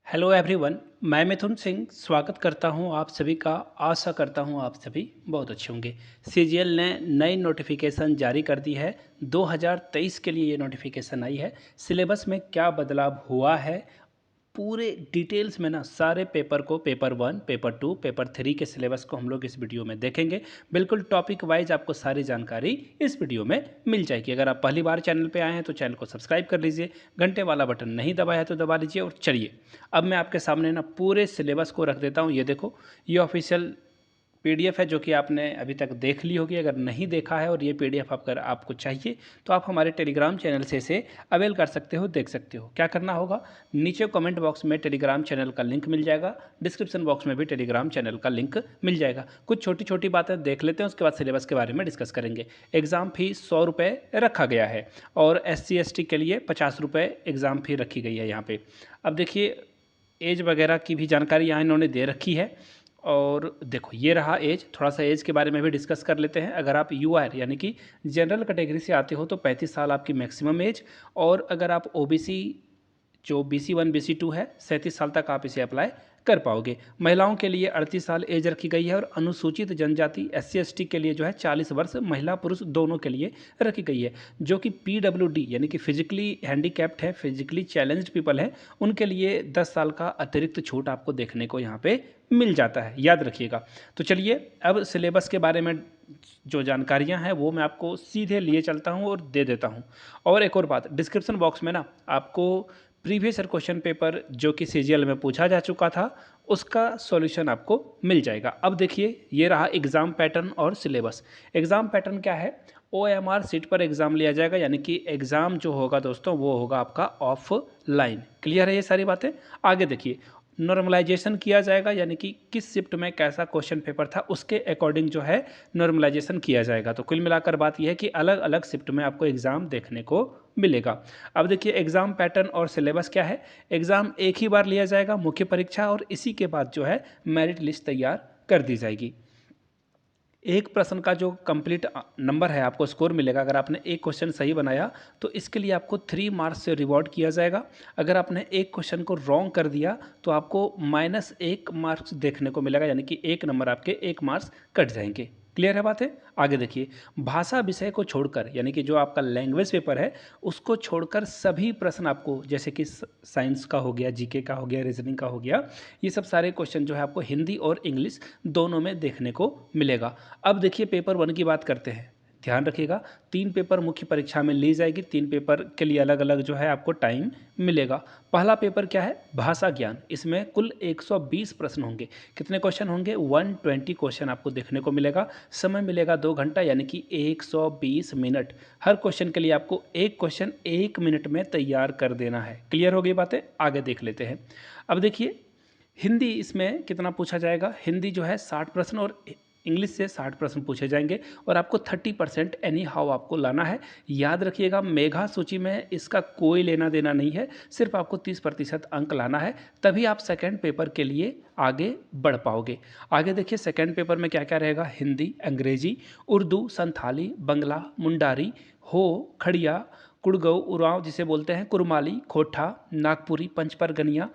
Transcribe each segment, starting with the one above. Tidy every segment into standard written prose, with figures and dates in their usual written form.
Hello everyone. मैं मिथुन सिंह स्वागत करता हूं आप सभी का। आशा करता हूं आप सभी बहुत अच्छे होंगे। सीजीएल ने नई नोटिफिकेशन जारी कर दी है। 2023 के लिए ये नोटिफिकेशन आई है। सिलेबस में क्या बदलाव हुआ है पूरे डिटेल्स में ना, सारे पेपर को, पेपर 1, पेपर 2, पेपर 3 के सिलेबस को हम लोग इस वीडियो में देखेंगे। बिल्कुल टॉपिक वाइज आपको सारी जानकारी इस वीडियो में मिल जाएगी। अगर आप पहली बार चैनल पे आए हैं तो चैनल को सब्सक्राइब कर लीजिए, घंटे वाला बटन नहीं दबाया है तो दबा लीजिए। और चलिए अब मैं आपके सामने ना पूरे सिलेबस को रख देता हूँ। ये देखो, ये ऑफिशियल पीडीएफ है जो कि आपने अभी तक देख ली होगी। अगर नहीं देखा है और ये पीडीएफ अगर आपको चाहिए तो आप हमारे टेलीग्राम चैनल से इसे अवेल कर सकते हो, देख सकते हो। क्या करना होगा, नीचे कमेंट बॉक्स में टेलीग्राम चैनल का लिंक मिल जाएगा, डिस्क्रिप्शन बॉक्स में भी टेलीग्राम चैनल का लिंक मिल जाएगा। कुछ छोटी छोटी बातें देख लेते हैं, उसके बाद सिलेबस के बारे में डिस्कस करेंगे। एग्ज़ाम फीस 100 रुपये रखा गया है और SC ST के लिए 50 रुपये एग्ज़ाम फी रखी गई है यहाँ पर। अब देखिए, एज वगैरह की भी जानकारी यहाँ इन्होंने दे रखी है। और देखो, ये रहा एज। थोड़ा सा एज के बारे में भी डिस्कस कर लेते हैं। अगर आप UR यानी कि जनरल कैटेगरी से आते हो तो 35 साल आपकी मैक्सिमम एज। और अगर आप OBC जो BC1 BC2 है, 37 साल तक आप इसे अप्लाई कर पाओगे। महिलाओं के लिए 38 साल एज रखी गई है और अनुसूचित जनजाति SC ST के लिए जो है 40 वर्ष, महिला पुरुष दोनों के लिए रखी गई है। जो कि PWD यानी कि फिजिकली हैंडीकैप्ड है, फिजिकली चैलेंज्ड पीपल है, उनके लिए 10 साल का अतिरिक्त छूट आपको देखने को यहाँ पे मिल जाता है, याद रखिएगा। तो चलिए अब सिलेबस के बारे में जो जानकारियां हैं वो मैं आपको सीधे लिए चलता हूं और दे देता हूं। और एक और बात, डिस्क्रिप्शन बॉक्स में ना आपको प्रीवियस ईयर क्वेश्चन पेपर जो कि CGL में पूछा जा चुका था उसका सॉल्यूशन आपको मिल जाएगा। अब देखिए, ये रहा एग्ज़ाम पैटर्न और सिलेबस। एग्ज़ाम पैटर्न क्या है, OMR सीट पर एग्ज़ाम लिया जाएगा, यानी कि एग्ज़ाम जो होगा दोस्तों वो होगा आपका ऑफलाइन। क्लियर है ये सारी बातें। आगे देखिए, नॉर्मलाइजेशन किया जाएगा, यानी कि किस शिफ्ट में कैसा क्वेश्चन पेपर था उसके अकॉर्डिंग जो है नॉर्मलाइजेशन किया जाएगा। तो कुल मिलाकर बात यह है कि अलग अलग शिफ्ट में आपको एग्ज़ाम देखने को मिलेगा। अब देखिए, एग्ज़ाम पैटर्न और सिलेबस क्या है। एग्ज़ाम एक ही बार लिया जाएगा, मुख्य परीक्षा, और इसी के बाद जो है मेरिट लिस्ट तैयार कर दी जाएगी। एक प्रश्न का जो कंप्लीट नंबर है, आपको स्कोर मिलेगा। अगर आपने एक क्वेश्चन सही बनाया तो इसके लिए आपको 3 मार्क्स से रिवॉर्ड किया जाएगा। अगर आपने एक क्वेश्चन को रॉन्ग कर दिया तो आपको -1 मार्क्स देखने को मिलेगा, यानी कि 1 नंबर आपके 1 मार्क्स कट जाएंगे। क्लियर है बात है। आगे देखिए, भाषा विषय को छोड़कर, यानी कि जो आपका लैंग्वेज पेपर है उसको छोड़कर सभी प्रश्न आपको, जैसे कि साइंस का हो गया, GK का हो गया, रीजनिंग का हो गया, ये सब सारे क्वेश्चन जो है आपको हिंदी और इंग्लिश दोनों में देखने को मिलेगा। अब देखिए, पेपर 1 की बात करते हैं। ध्यान रखिएगा, 3 पेपर मुख्य परीक्षा में ली जाएगी। 3 पेपर के लिए अलग अलग जो है आपको टाइम मिलेगा। पहला पेपर क्या है, भाषा ज्ञान। इसमें कुल 120 प्रश्न होंगे। कितने क्वेश्चन होंगे, 120 क्वेश्चन आपको देखने को मिलेगा। समय मिलेगा 2 घंटा, यानी कि 120 मिनट। हर क्वेश्चन के लिए आपको एक क्वेश्चन 1 मिनट में तैयार कर देना है। क्लियर हो गई बातें। आगे देख लेते हैं। अब देखिए, हिंदी इसमें कितना पूछा जाएगा। हिंदी जो है 60 प्रश्न और इंग्लिश से 60 प्रश्न पूछे जाएंगे और आपको 30% एनी हाउ आपको लाना है। याद रखिएगा, मेधा सूची में इसका कोई लेना देना नहीं है, सिर्फ आपको 30% अंक लाना है, तभी आप सेकंड पेपर के लिए आगे बढ़ पाओगे। आगे देखिए, सेकंड पेपर में क्या क्या रहेगा। हिंदी, अंग्रेजी, उर्दू, संथाली, बंगला, मुंडारी, हो, खड़िया, कुड़गऊ, उरांव जिसे बोलते हैं, कुरमाली, खोटा, नागपुरी, पंचपरगनिया,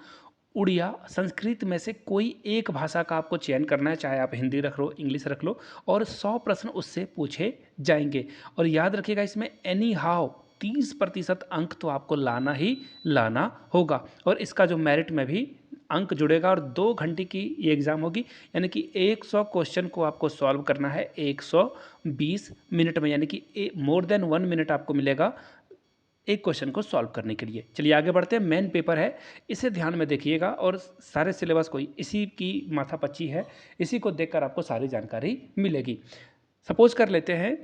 उड़िया, संस्कृत में से कोई एक भाषा का आपको चयन करना है, चाहे आप हिंदी रख लो, इंग्लिश रख लो, और 100 प्रश्न उससे पूछे जाएंगे। और याद रखिएगा, इसमें एनी हाउ 30% अंक तो आपको लाना ही लाना होगा। और इसका जो मेरिट में भी अंक जुड़ेगा और 2 घंटे की ये एग्ज़ाम होगी, यानी कि 100 क्वेश्चन को आपको सॉल्व करना है 120 मिनट में, यानी कि मोर देन 1 मिनट आपको मिलेगा एक क्वेश्चन को सॉल्व करने के लिए। चलिए आगे बढ़ते हैं। मेन पेपर है, इसे ध्यान में देखिएगा और सारे सिलेबस को इसी की माथापच्ची है, इसी को देखकर आपको सारी जानकारी मिलेगी। सपोज कर लेते हैं,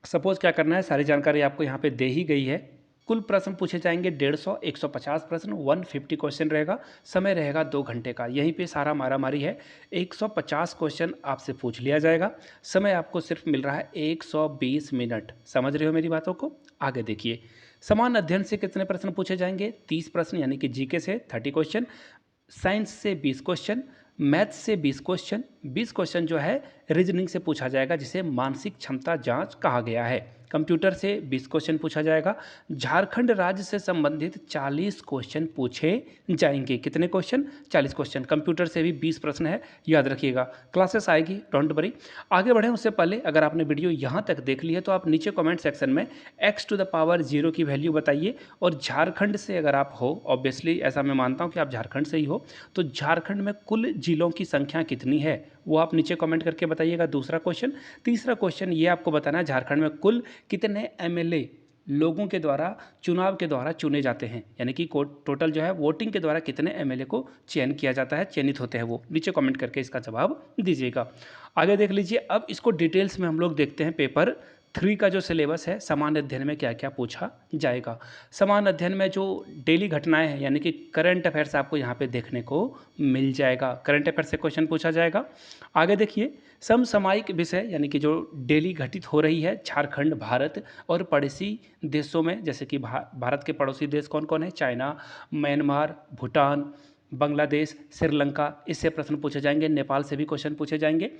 सपोज क्या करना है, सारी जानकारी आपको यहाँ पे दे ही गई है। कुल प्रश्न पूछे जाएंगे 150, 150 प्रश्न, 150 क्वेश्चन रहेगा। समय रहेगा 2 घंटे का। यहीं पे सारा मारामारी है। 150 क्वेश्चन आपसे पूछ लिया जाएगा। समय आपको सिर्फ मिल रहा है 120 मिनट। समझ रहे हो मेरी बातों को। आगे देखिए, समान अध्ययन से कितने प्रश्न पूछे जाएंगे, 30 प्रश्न, यानी कि GK से 30 क्वेश्चन, साइंस से 20 क्वेश्चन, मैथ्स से 20 क्वेश्चन, 20 क्वेश्चन जो है रीजनिंग से पूछा जाएगा, जिसे मानसिक क्षमता जांच कहा गया है। कंप्यूटर से 20 क्वेश्चन पूछा जाएगा। झारखंड राज्य से संबंधित 40 क्वेश्चन पूछे जाएंगे। कितने क्वेश्चन? 40 क्वेश्चन। कंप्यूटर से भी 20 प्रश्न है, याद रखिएगा। क्लासेस आएगी, डोंट वरी। आगे बढ़ें उससे पहले अगर आपने वीडियो यहाँ तक देख ली है तो आप नीचे कमेंट सेक्शन में x⁻0 की वैल्यू बताइए। और झारखंड से अगर आप हो, ऑब्वियसली ऐसा मैं मानता हूँ कि आप झारखंड से ही हो, तो झारखंड में कुल जिलों की संख्या कितनी है वो आप नीचे कमेंट करके बताइएगा। दूसरा क्वेश्चन। तीसरा क्वेश्चन ये आपको बताना है झारखंड में कुल कितने एमएलए लोगों के द्वारा चुनाव के द्वारा चुने जाते हैं, यानी कि टोटल जो है वोटिंग के द्वारा कितने एमएलए को चयन किया जाता है, चयनित होते हैं वो। नीचे कमेंट करके इसका जवाब दीजिएगा। आगे देख लीजिए, अब इसको डिटेल्स में हम लोग देखते हैं। पेपर 3 का जो सिलेबस है, सामान्य अध्ययन में क्या क्या पूछा जाएगा। सामान्य अध्ययन में जो डेली घटनाएं हैं यानी कि करंट अफेयर्स आपको यहाँ पे देखने को मिल जाएगा। करंट अफेयर से क्वेश्चन पूछा जाएगा। आगे देखिए, समसामयिक विषय यानी कि जो डेली घटित हो रही है झारखंड, भारत और पड़ोसी देशों में, जैसे कि भारत के पड़ोसी देश कौन कौन है? चाइना, म्यांमार, भूटान, बांग्लादेश, श्रीलंका, इससे प्रश्न पूछे जाएंगे। नेपाल से भी क्वेश्चन पूछे जाएंगे।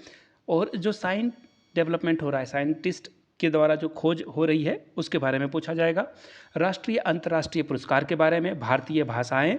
और जो साइंस डेवलपमेंट हो रहा है, साइंटिस्ट के द्वारा जो खोज हो रही है उसके बारे में पूछा जाएगा। राष्ट्रीय अंतर्राष्ट्रीय पुरस्कार के बारे में, भारतीय भाषाएं,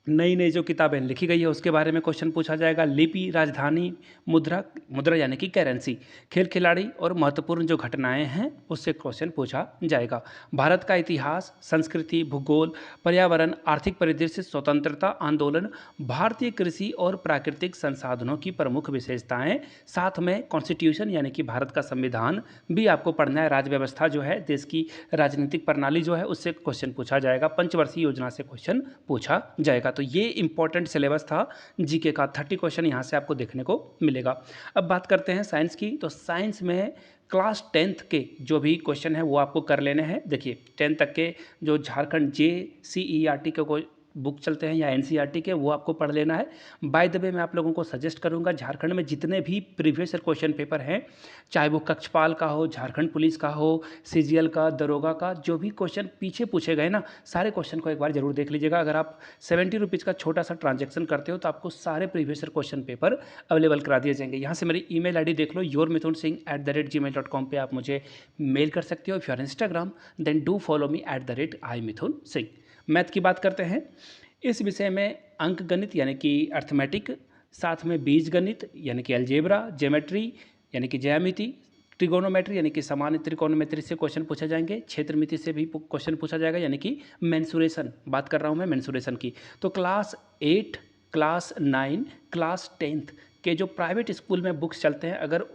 नई नई जो किताबें लिखी गई है उसके बारे में क्वेश्चन पूछा जाएगा। लिपि, राजधानी, मुद्रा यानी कि करेंसी, खेल खिलाड़ी और महत्वपूर्ण जो घटनाएं हैं उससे क्वेश्चन पूछा जाएगा। भारत का इतिहास, संस्कृति, भूगोल, पर्यावरण, आर्थिक परिदृश्य, स्वतंत्रता आंदोलन, भारतीय कृषि और प्राकृतिक संसाधनों की प्रमुख विशेषताएं, साथ में कॉन्स्टिट्यूशन यानी कि भारत का संविधान भी आपको पढ़ना है। राज्य व्यवस्था जो है, देश की राजनीतिक प्रणाली जो है उससे क्वेश्चन पूछा जाएगा। पंचवर्षीय योजना से क्वेश्चन पूछा जाएगा। तो ये इंपॉर्टेंट सिलेबस था जीके का। 30 क्वेश्चन यहाँ से आपको देखने को मिलेगा। अब बात करते हैं साइंस की। तो साइंस में क्लास 10th के जो भी क्वेश्चन है वो आपको कर लेने हैं। देखिए 10th तक के जो झारखंड JCERT के कोई बुक चलते हैं या NCERT के, वो आपको पढ़ लेना है। बाय द वे मैं आप लोगों को सजेस्ट करूंगा, झारखंड में जितने भी प्रीवियस ईयर क्वेश्चन पेपर हैं, चाहे वो कक्षपाल का हो, झारखंड पुलिस का हो, CGL का, दरोगा का, जो भी क्वेश्चन पीछे पूछे गए ना, सारे क्वेश्चन को एक बार जरूर देख लीजिएगा। अगर आप 70 रुपीज़ का छोटा सा ट्रांजेक्शन करते हो तो आपको सारे previous year question paper available करा दिए जाएंगे। यहाँ से मेरी email ID देख लो, yourmithunsingh@gmail.com पे आप मुझे मेल कर सकते हो। If you are Instagram then do follow me @imithunsingh। Math की बात करते हैं। इस विषय में अंक गणित यानी कि अर्थमेटिक, साथ में बीज गणित यानी कि अलजेब्रा, ज्योमेट्री यानी कि ज्यामिति, ट्रिगोनोमेट्री यानी कि सामान्य त्रिकोणमिति से क्वेश्चन पूछे जाएंगे। क्षेत्रमिति से भी क्वेश्चन पूछा जाएगा यानी कि मेंसुरेशन, बात कर रहा हूँ मैं मेंसुरेशन की। तो क्लास 8, क्लास 9, क्लास 10th के जो प्राइवेट स्कूल में बुक्स चलते हैं, अगर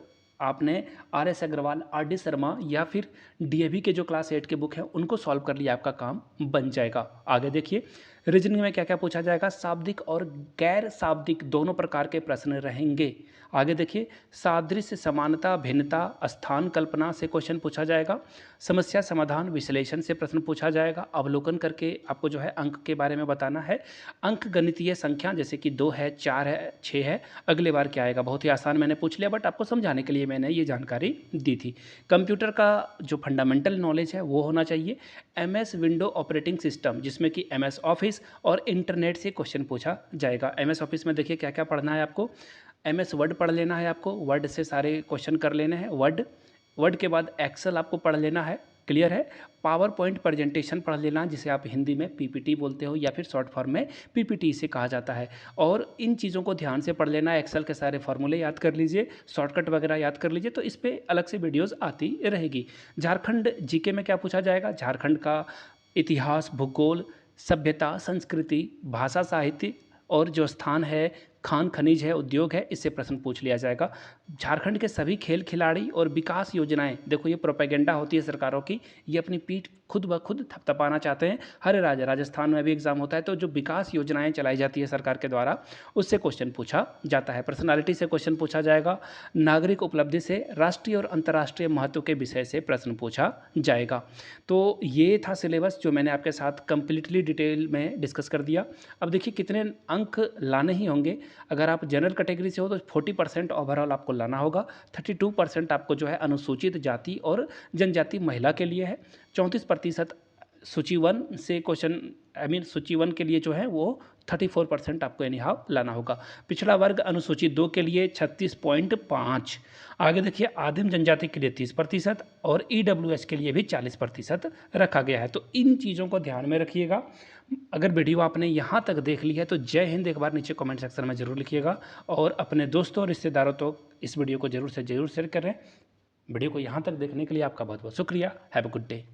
आपने RS अग्रवाल, RD शर्मा या फिर DAV के जो क्लास 8 के बुक हैं उनको सॉल्व कर लिया, आपका काम बन जाएगा। आगे देखिए, रीजनिंग में क्या क्या पूछा जाएगा। शाब्दिक और गैर शाब्दिक दोनों प्रकार के प्रश्न रहेंगे। आगे देखिए, सादृश्य, समानता, भिन्नता, स्थान कल्पना से क्वेश्चन पूछा जाएगा। समस्या समाधान विश्लेषण से प्रश्न पूछा जाएगा। अवलोकन करके आपको जो है अंक के बारे में बताना है। अंक गणितीय संख्या जैसे कि 2 है, 4 है, 6 है, अगले बार क्या आएगा, बहुत ही आसान मैंने पूछ लिया, बट आपको समझाने के लिए मैंने ये जानकारी दी थी। कंप्यूटर का जो फंडामेंटल नॉलेज है वो होना चाहिए। MS विंडो ऑपरेटिंग सिस्टम, जिसमें कि MS ऑफिस और इंटरनेट से क्वेश्चन पूछा जाएगा। MS ऑफिस में देखिए क्या क्या पढ़ना है आपको। MS वर्ड पढ़ लेना है आपको, वर्ड से सारे क्वेश्चन कर लेने हैं। वर्ड के बाद एक्सेल आपको पढ़ लेना है, क्लियर है। पावर पॉइंट प्रेजेंटेशन पढ़ लेना, जिसे आप हिंदी में PPT बोलते हो या फिर शॉर्ट फॉर्म में PPT से कहा जाता है। और इन चीज़ों को ध्यान से पढ़ लेना। एक्सेल के सारे फार्मूले याद कर लीजिए, शॉर्टकट वगैरह याद कर लीजिए, तो इस पर अलग से वीडियोज़ आती रहेगी। झारखंड जीके में क्या पूछा जाएगा। झारखंड का इतिहास, भूगोल, सभ्यता, संस्कृति, भाषा, साहित्य और जो स्थान है, खान खनिज है, उद्योग है, इससे प्रश्न पूछ लिया जाएगा। झारखंड के सभी खेल खिलाड़ी और विकास योजनाएं, देखो ये प्रोपेगेंडा होती है सरकारों की, ये अपनी पीठ खुद ब खुद थपथपाना चाहते हैं। हर राजस्थान में भी एग्जाम होता है, तो जो विकास योजनाएं चलाई जाती है सरकार के द्वारा उससे क्वेश्चन पूछा जाता है। पर्सनालिटी से क्वेश्चन पूछा जाएगा। नागरिक उपलब्धि से राष्ट्रीय और अंतर्राष्ट्रीय महत्व के विषय से प्रश्न पूछा जाएगा। तो ये था सिलेबस जो मैंने आपके साथ कंप्लीटली डिटेल में डिस्कस कर दिया। अब देखिए कितने अंक लाने ही होंगे। अगर आप जनरल कैटेगरी से हो तो 40% ओवरऑल आपको लाना होगा। 32% आपको जो है अनुसूचित जाति और जनजाति महिला के लिए है। 34% सूची 1 से क्वेश्चन सूची 1 के लिए जो है वो 34% आपको एनी हाउ लाना होगा। पिछड़ा वर्ग अनुसूची 2 के लिए 36.5। आगे देखिए आदिम जनजाति के लिए 30% और EWS के लिए भी 40% रखा गया है। तो इन चीज़ों को ध्यान में रखिएगा। अगर वीडियो आपने यहाँ तक देख ली है तो जय हिंद एक बार नीचे कमेंट सेक्शन में ज़रूर लिखिएगा और अपने दोस्तों और रिश्तेदारों तो इस वीडियो को ज़रूर से ज़रूर शेयर करें। वीडियो को यहाँ तक देखने के लिए आपका बहुत बहुत शुक्रिया। Have a good day.